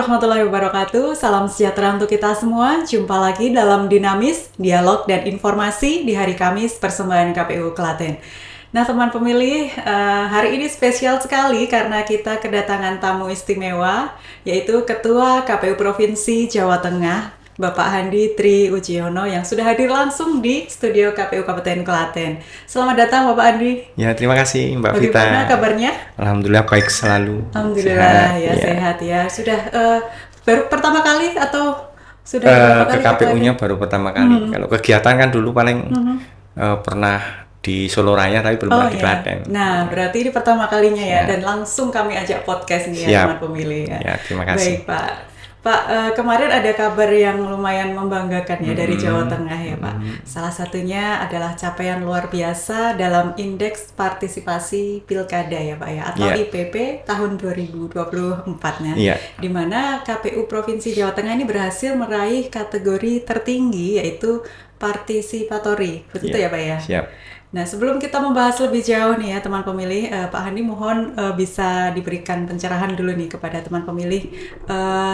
warahmatullahi wabarakatuh. Salam sejahtera untuk kita semua. Jumpa lagi dalam Dinamis, Dialog dan Informasi di hari Kamis persembahan KPU Klaten. Nah teman pemilih, hari ini spesial sekali karena kita kedatangan tamu istimewa, yaitu Ketua KPU Provinsi Jawa Tengah, Bapak Handi Tri Ujiono yang sudah hadir langsung di studio KPU Kabupaten Klaten. Selamat datang Bapak Handi. Ya, terima kasih Mbak Vita. Bagaimana kabarnya? Alhamdulillah baik selalu. Alhamdulillah sehat ya. Sudah baru pertama kali atau sudah berapa ke kali KPU-nya baru pertama kali. Kalau kegiatan kan dulu paling pernah di Solo Raya tapi belum pernah di Klaten. Nah, berarti ini pertama kalinya ya, dan langsung kami ajak podcast nih ya teman pemilih ya. Ya, terima kasih. Baik Pak. Pak, kemarin ada kabar yang lumayan membanggakan ya dari Jawa Tengah ya Pak. Salah satunya adalah capaian luar biasa dalam Indeks Partisipasi Pilkada ya Pak ya, atau IPP tahun 2024-nya. Di mana KPU Provinsi Jawa Tengah ini berhasil meraih kategori tertinggi yaitu partisipatory. Begitu ya Pak ya? Siap. Nah, sebelum kita membahas lebih jauh nih ya teman pemilih, Pak Handi mohon bisa diberikan pencerahan dulu nih kepada teman pemilih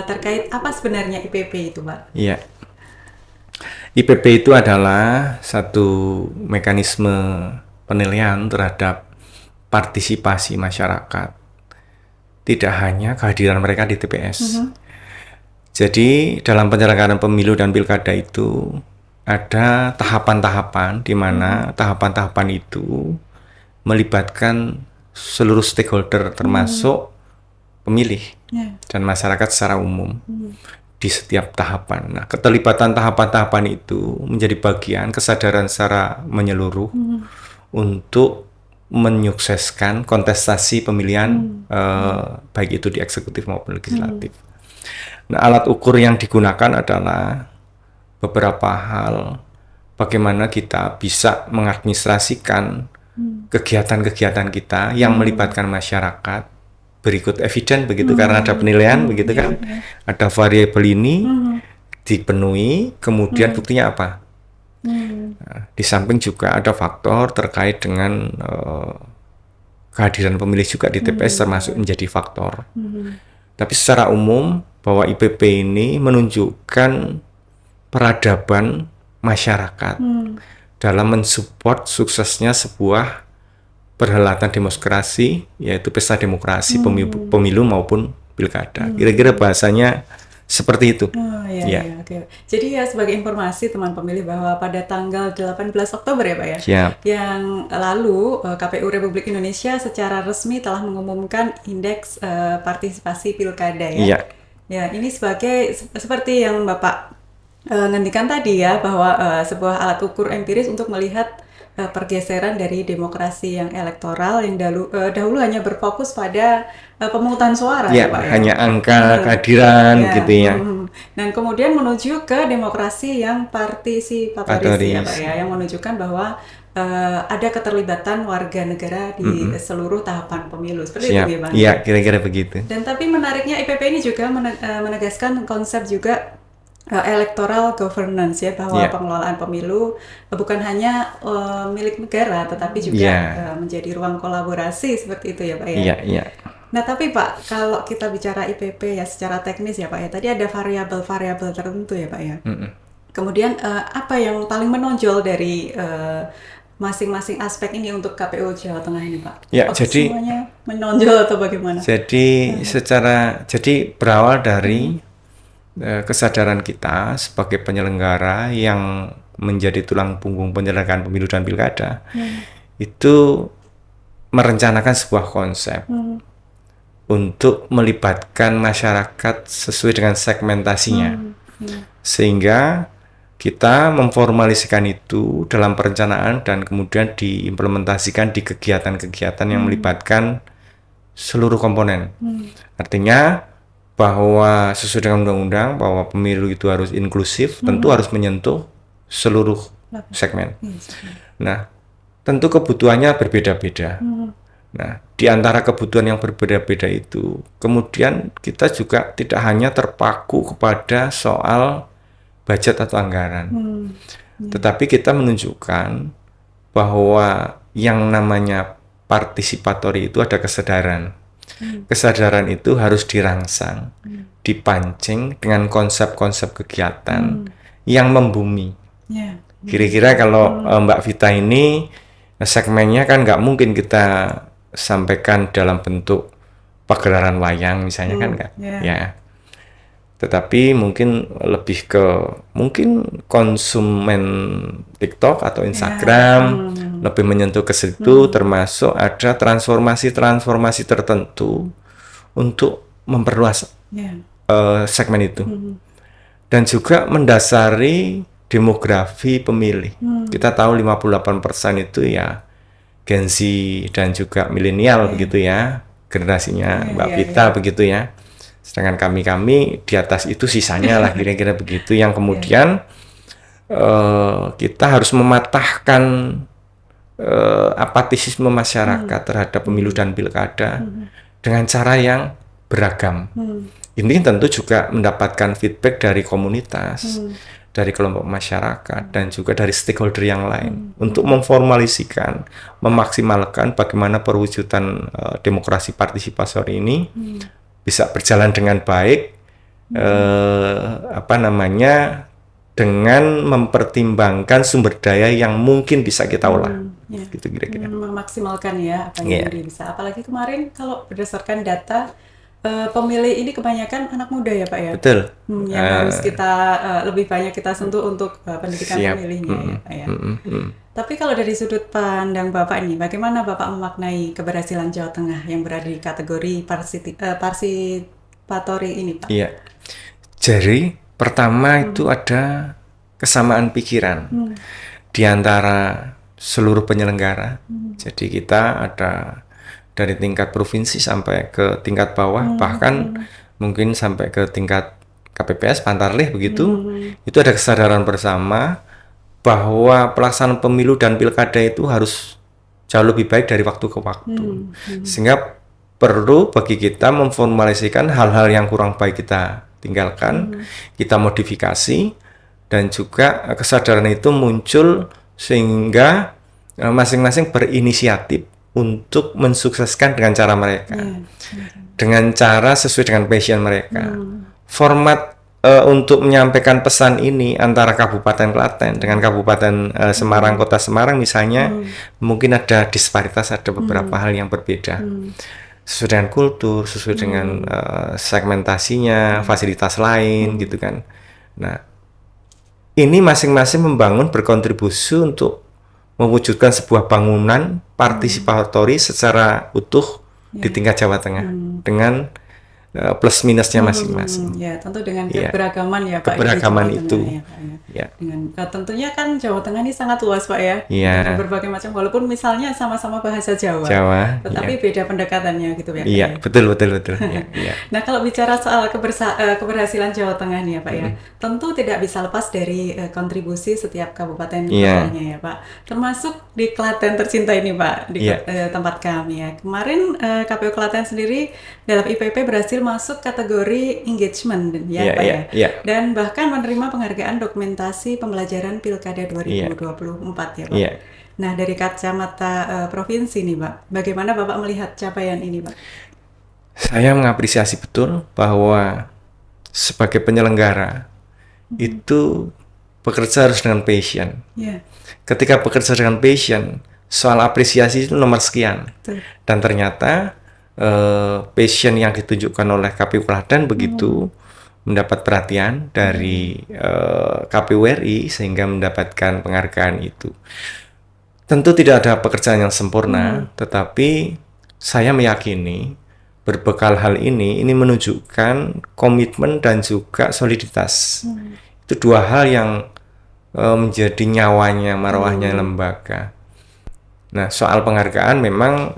terkait apa sebenarnya IPP itu, Pak? Iya. IPP itu adalah satu mekanisme penilaian terhadap partisipasi masyarakat. Tidak hanya kehadiran mereka di TPS. Jadi, dalam penyelenggaraan pemilu dan pilkada itu ada tahapan-tahapan di mana tahapan-tahapan itu melibatkan seluruh stakeholder termasuk pemilih dan masyarakat secara umum di setiap tahapan. Nah, keterlibatan tahapan-tahapan itu menjadi bagian kesadaran secara menyeluruh untuk menyukseskan kontestasi pemilihan baik itu di eksekutif maupun legislatif. Nah, alat ukur yang digunakan adalah beberapa hal bagaimana kita bisa mengadministrasikan kegiatan-kegiatan kita yang melibatkan masyarakat berikut eviden begitu karena ada penilaian begitu kan ada variabel ini dipenuhi kemudian buktinya apa nah, di samping juga ada faktor terkait dengan kehadiran pemilih juga di TPS termasuk menjadi faktor tapi secara umum bahwa IPP ini menunjukkan peradaban masyarakat dalam mensupport suksesnya sebuah perhelatan demokrasi, yaitu pesta demokrasi pemilu maupun pilkada. Kira-kira bahasanya seperti itu. Okay. Jadi ya sebagai informasi teman pemilih bahwa pada tanggal 18 Oktober ya Pak ya, yang lalu KPU Republik Indonesia secara resmi telah mengumumkan indeks partisipasi pilkada ya. Ya, ini seperti yang Bapak ngendikan tadi ya bahwa sebuah alat ukur empiris untuk melihat pergeseran dari demokrasi yang elektoral yang dahulu hanya berfokus pada pemungutan suara ya Pak ya. Hanya angka kehadiran gitu ya. Dan kemudian menuju ke demokrasi yang partisipatoris ya Pak ya, yang menunjukkan bahwa ada keterlibatan warga negara di seluruh tahapan pemilu. Seperti itu gimana? Iya, kira-kira begitu. Dan tapi menariknya IPP ini juga menegaskan konsep juga electoral governance ya, bahwa pengelolaan pemilu bukan hanya milik negara tetapi juga menjadi ruang kolaborasi seperti itu ya Pak ya. Nah tapi Pak, kalau kita bicara IPP ya secara teknis ya Pak ya, tadi ada variabel-variabel tertentu ya Pak ya. Kemudian apa yang paling menonjol dari masing-masing aspek ini untuk KPU Jawa Tengah ini Pak? Jadi semuanya menonjol atau bagaimana? Jadi berawal dari kesadaran kita sebagai penyelenggara yang menjadi tulang punggung penyelenggaraan pemilu dan pilkada itu merencanakan sebuah konsep untuk melibatkan masyarakat sesuai dengan segmentasinya sehingga kita memformalisikan itu dalam perencanaan dan kemudian diimplementasikan di kegiatan-kegiatan yang melibatkan seluruh komponen. Artinya bahwa sesuai dengan undang-undang bahwa pemilu itu harus inklusif, tentu harus menyentuh seluruh segmen. Nah, tentu kebutuhannya berbeda-beda. Nah, di antara kebutuhan yang berbeda-beda itu, kemudian kita juga tidak hanya terpaku kepada soal budget atau anggaran, tetapi kita menunjukkan bahwa yang namanya partisipatori itu ada kesadaran. Kesadaran itu harus dirangsang dipancing dengan konsep-konsep kegiatan yang membumi. Yeah. Kira-kira kalau Mbak Vita ini segmennya kan nggak mungkin kita sampaikan dalam bentuk pagelaran wayang misalnya kan nggak, ya. Tetapi mungkin lebih ke mungkin konsumen TikTok atau Instagram, lebih menyentuh ke situ, termasuk ada transformasi tertentu untuk memperluas segmen itu. Dan juga mendasari demografi pemilih. Kita tahu 58% itu ya Gen Z dan juga milenial begitu ya, generasinya Mbak Vita begitu ya. Sedangkan kami di atas itu sisanya lah kira-kira begitu, yang kemudian kita harus mematahkan apatisisme masyarakat terhadap pemilu dan pilkada dengan cara yang beragam. Ini tentu juga mendapatkan feedback dari komunitas, dari kelompok masyarakat, dan juga dari stakeholder yang lain untuk memformalisikan, memaksimalkan bagaimana perwujudan demokrasi partisipatori ini bisa berjalan dengan baik, dengan mempertimbangkan sumber daya yang mungkin bisa kita olah. Gitu kira-kira. Memaksimalkan ya apa yang bisa. Apalagi kemarin kalau berdasarkan data pemilih ini kebanyakan anak muda ya Pak ya. Betul. Yang harus kita lebih banyak kita sentuh untuk pendidikan pemilihnya ya Pak ya. Tapi kalau dari sudut pandang Bapak ini, bagaimana Bapak memaknai keberhasilan Jawa Tengah yang berada di kategori partisipatori ini Pak? Iya. Jadi pertama itu ada kesamaan pikiran di antara seluruh penyelenggara. Jadi kita ada dari tingkat provinsi sampai ke tingkat bawah, bahkan mungkin sampai ke tingkat KPPS, Pantarlih begitu, itu ada kesadaran bersama bahwa pelaksanaan pemilu dan pilkada itu harus jauh lebih baik dari waktu ke waktu. Sehingga perlu bagi kita memformalisikan hal-hal yang kurang baik kita tinggalkan, kita modifikasi, dan juga kesadaran itu muncul sehingga masing-masing berinisiatif untuk mensukseskan dengan cara mereka, dengan cara sesuai dengan passion mereka. Format untuk menyampaikan pesan ini antara Kabupaten Klaten dengan Kabupaten Semarang, Kota Semarang misalnya, mungkin ada disparitas, ada beberapa hal yang berbeda. Sesuai dengan kultur, sesuai dengan segmentasinya, fasilitas lain gitu kan. Nah, ini masing-masing membangun, berkontribusi untuk mewujudkan sebuah bangunan partisipatori secara utuh di tingkat Jawa Tengah dengan plus minusnya masing-masing. Ya, tentu dengan keberagaman ya Pak. Keberagaman itu. Tengah, ya. Dengan tentunya kan Jawa Tengah ini sangat luas Pak ya. Dengan berbagai macam, walaupun misalnya sama-sama bahasa Jawa. Tetapi beda pendekatannya gitu ya. Iya, betul. Ya. Nah, kalau bicara soal keberhasilan Jawa Tengah nih ya Pak ya, tentu tidak bisa lepas dari kontribusi setiap kabupaten kotanya ya Pak. Termasuk di Klaten tercinta ini Pak, di tempat kami ya. Kemarin KPU Klaten sendiri dalam IPP berhasil masuk kategori engagement ya Pak ya. Dan bahkan menerima penghargaan dokumentasi pembelajaran Pilkada 2024 ya Pak. Nah, dari kacamata provinsi nih Pak, bagaimana Bapak melihat capaian ini Pak? Saya mengapresiasi betul bahwa sebagai penyelenggara itu bekerja harus dengan passion. Ketika bekerja dengan passion, soal apresiasi itu nomor sekian. Dan ternyata passion yang ditunjukkan oleh KPU Klaten begitu mendapat perhatian dari KPU RI sehingga mendapatkan penghargaan itu. Tentu tidak ada pekerjaan yang sempurna, tetapi saya meyakini berbekal hal ini menunjukkan komitmen dan juga soliditas. Itu dua hal yang menjadi nyawanya, marwahnya lembaga. Nah, soal penghargaan memang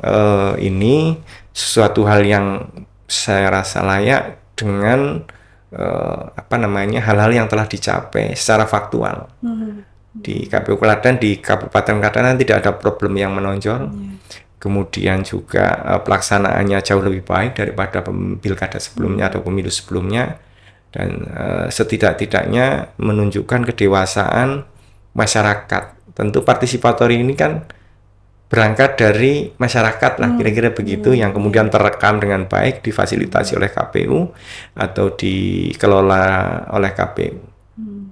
ini sesuatu hal yang saya rasa layak dengan hal-hal yang telah dicapai secara faktual. Di KPU Klaten, di Kabupaten Klaten tidak ada problem yang menonjol. Kemudian juga pelaksanaannya jauh lebih baik daripada pilkada sebelumnya atau pemilu sebelumnya, dan setidak-tidaknya menunjukkan kedewasaan masyarakat. Tentu partisipatori ini kan berangkat dari masyarakat lah, kira-kira begitu, yang kemudian terekam dengan baik, difasilitasi oleh KPU atau dikelola oleh KPU.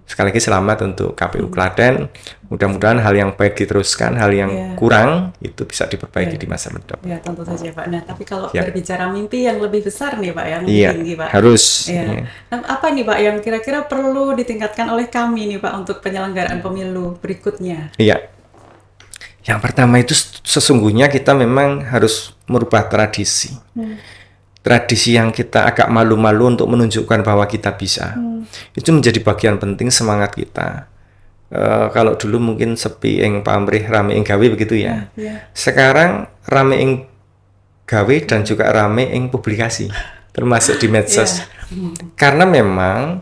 Sekali lagi selamat untuk KPU Klaten. Mudah-mudahan hal yang baik diteruskan, hal yang kurang itu bisa diperbaiki di masa mendatang. Ya, tentu saja Pak. Nah, tapi kalau berbicara mimpi yang lebih besar nih Pak, yang tinggi Pak. Harus. Nah, apa nih Pak yang kira-kira perlu ditingkatkan oleh kami nih Pak untuk penyelenggaraan pemilu berikutnya? Iya. Yang pertama itu sesungguhnya kita memang harus merubah tradisi. Tradisi yang kita agak malu-malu untuk menunjukkan bahwa kita bisa. Itu menjadi bagian penting semangat kita. Kalau dulu mungkin sepi ing pamrih rame ing gawe begitu ya. Sekarang rame ing gawe dan juga rame ing publikasi, termasuk di medsos. Karena memang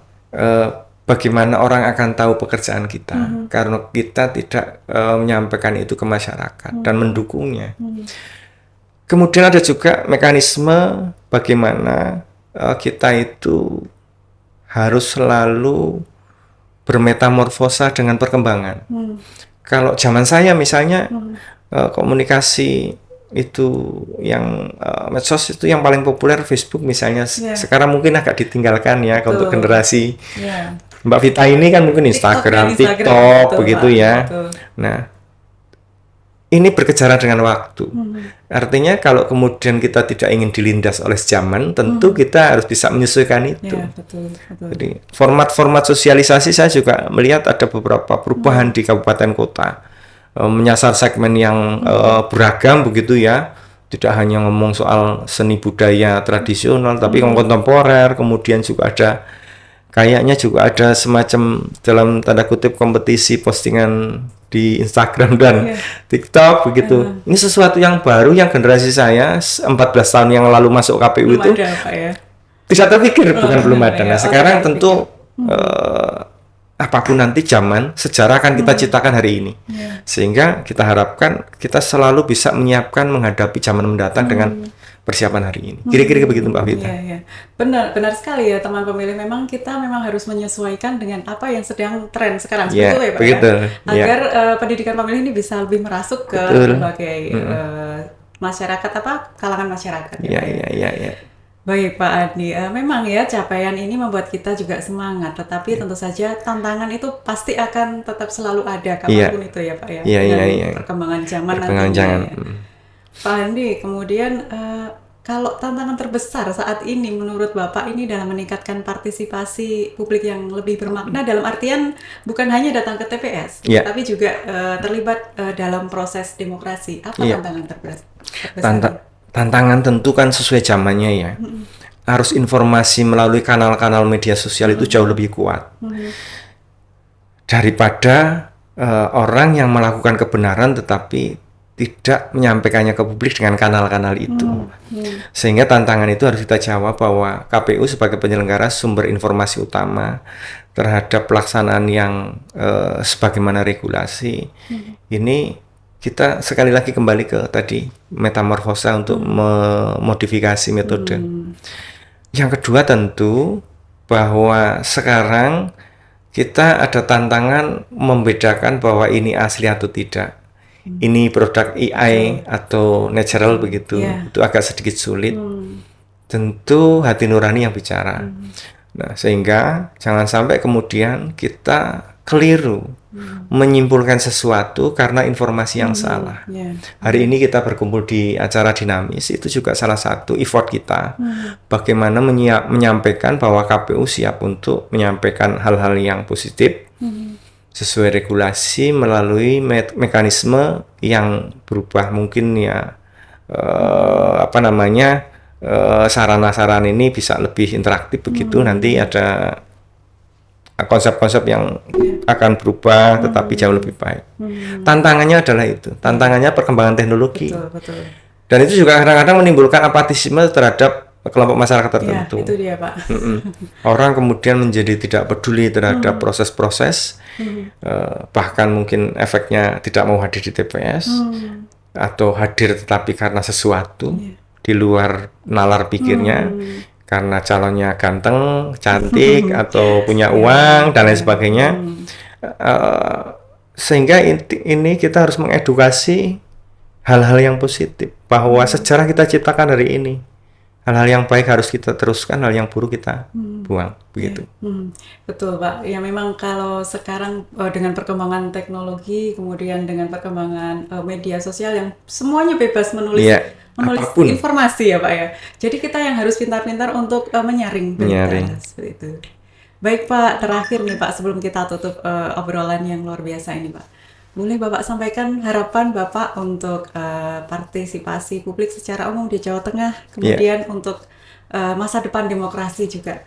bagaimana orang akan tahu pekerjaan kita karena kita tidak menyampaikan itu ke masyarakat dan mendukungnya. Kemudian ada juga mekanisme bagaimana kita itu harus selalu bermetamorfosa dengan perkembangan. Kalau zaman saya misalnya komunikasi itu yang medsos itu yang paling populer Facebook misalnya. Sekarang mungkin agak ditinggalkan ya untuk generasi Mbak Vita ini kan mungkin Instagram, TikTok begitu ya. Nah, ini berkejaran dengan waktu. Artinya kalau kemudian kita tidak ingin dilindas oleh zaman, tentu kita harus bisa menyesuaikan itu. Jadi format-format sosialisasi saya juga melihat ada beberapa perubahan di kabupaten kota, menyasar segmen yang beragam begitu ya. Tidak hanya ngomong soal seni budaya tradisional, tapi kontemporer. Kemudian juga ada kayaknya juga ada semacam dalam tanda kutip kompetisi postingan di Instagram dan TikTok begitu. Ini sesuatu yang baru yang generasi saya 14 tahun yang lalu masuk KPU belum itu ada, Pak, ya? Tidak terpikir, bukan belum ada. Nah, sekarang tentu apapun nanti zaman, sejarah akan kita ciptakan hari ini. Sehingga kita harapkan kita selalu bisa menyiapkan menghadapi zaman mendatang dengan persiapan hari ini. Kira-kira begitu Mbak Vita. Benar sekali ya teman pemilih. Memang kita harus menyesuaikan dengan apa yang sedang tren sekarang. Betul ya Pak begitu. Ya? Agar pendidikan pemilih ini bisa lebih merasuk ke berbagai masyarakat kalangan masyarakat. Baik Pak Adi, memang ya capaian ini membuat kita juga semangat. Tetapi tentu saja tantangan itu pasti akan tetap selalu ada kapanpun itu ya Pak ya. Perkembangan zaman nantinya. Pak Andi, kemudian kalau tantangan terbesar saat ini menurut Bapak ini dalam meningkatkan partisipasi publik yang lebih bermakna dalam artian bukan hanya datang ke TPS, tapi juga terlibat dalam proses demokrasi. Apa tantangan terbesar? Tantangan tentu kan sesuai zamannya ya. Harus informasi melalui kanal-kanal media sosial itu jauh lebih kuat daripada orang yang melakukan kebenaran tetapi tidak menyampaikannya ke publik dengan kanal-kanal itu. Sehingga tantangan itu harus kita jawab bahwa KPU sebagai penyelenggara sumber informasi utama terhadap pelaksanaan yang sebagaimana regulasi. Ini kita sekali lagi kembali ke tadi metamorfosa untuk memodifikasi metode. Yang kedua tentu bahwa sekarang kita ada tantangan membedakan bahwa ini asli atau tidak. Ini produk AI atau natural begitu, itu agak sedikit sulit. Tentu hati nurani yang bicara. Nah, sehingga jangan sampai kemudian kita keliru menyimpulkan sesuatu karena informasi yang salah. Hari ini kita berkumpul di acara dinamis, itu juga salah satu effort kita. Bagaimana menyampaikan bahwa KPU siap untuk menyampaikan hal-hal yang positif sesuai regulasi melalui mekanisme yang berubah mungkin ya sarana-sarana ini bisa lebih interaktif begitu. Nanti ada konsep-konsep yang akan berubah tetapi jauh lebih baik. Tantangannya adalah itu, tantangannya perkembangan teknologi. Betul. Dan itu juga kadang-kadang menimbulkan apatisme terhadap kelompok masyarakat tertentu. Itu dia Pak. Orang kemudian menjadi tidak peduli terhadap proses-proses, bahkan mungkin efeknya tidak mau hadir di TPS atau hadir tetapi karena sesuatu di luar nalar pikirnya, karena calonnya ganteng, cantik atau punya uang dan lain sebagainya. Sehingga ini kita harus mengedukasi hal-hal yang positif, bahwa sejarah kita ciptakan hari ini. Hal-hal yang baik harus kita teruskan, hal yang buruk kita buang, begitu. Betul, Pak. Ya memang kalau sekarang dengan perkembangan teknologi, kemudian dengan perkembangan media sosial yang semuanya bebas menulis informasi ya, Pak ya. Jadi kita yang harus pintar-pintar untuk menyaring berita seperti itu. Baik, Pak, terakhir nih, Pak, sebelum kita tutup obrolan yang luar biasa ini, Pak. Boleh Bapak sampaikan harapan Bapak untuk partisipasi publik secara umum di Jawa Tengah, kemudian untuk masa depan demokrasi juga.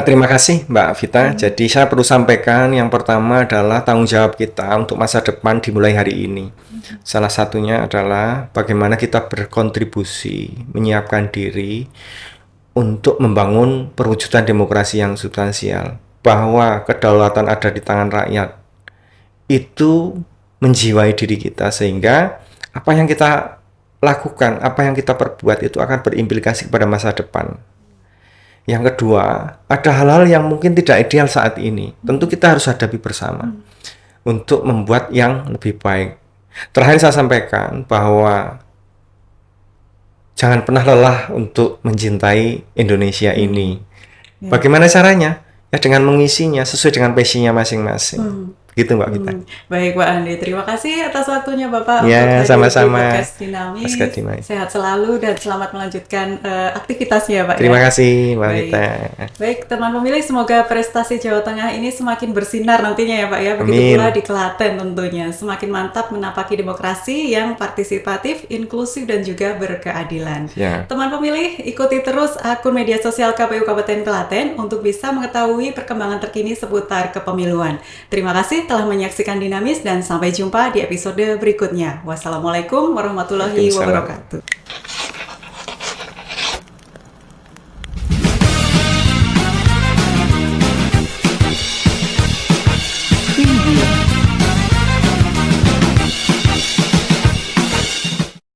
Terima kasih Mbak Vita. Jadi saya perlu sampaikan yang pertama adalah tanggung jawab kita untuk masa depan dimulai hari ini. Salah satunya adalah bagaimana kita berkontribusi, menyiapkan diri untuk membangun perwujudan demokrasi yang substansial. Bahwa kedaulatan ada di tangan rakyat itu menjiwai diri kita, sehingga apa yang kita lakukan, apa yang kita perbuat itu akan berimplikasi kepada masa depan. Yang kedua, ada hal-hal yang mungkin tidak ideal saat ini, tentu kita harus hadapi bersama untuk membuat yang lebih baik. Terakhir saya sampaikan bahwa jangan pernah lelah untuk mencintai Indonesia ini. Bagaimana caranya? Ya dengan mengisinya sesuai dengan passionnya masing-masing. Gitu Mbak Vita. Baik Pak Andi, terima kasih atas waktunya Bapak ya, untuk sama-sama. Podcast Dinamis. Sehat selalu dan selamat melanjutkan aktivitasnya Pak. Terima kasih Mbak Vita. Baik teman pemilih, semoga prestasi Jawa Tengah ini semakin bersinar nantinya ya Pak ya. Begitu pula di Klaten tentunya. Semakin mantap menapaki demokrasi yang partisipatif, inklusif dan juga berkeadilan. Teman pemilih, ikuti terus akun media sosial KPU Kabupaten Klaten untuk bisa mengetahui perkembangan terkini seputar kepemiluan. Terima kasih telah menyaksikan Dinamis dan sampai jumpa di episode berikutnya. Wassalamualaikum warahmatullahi wabarakatuh.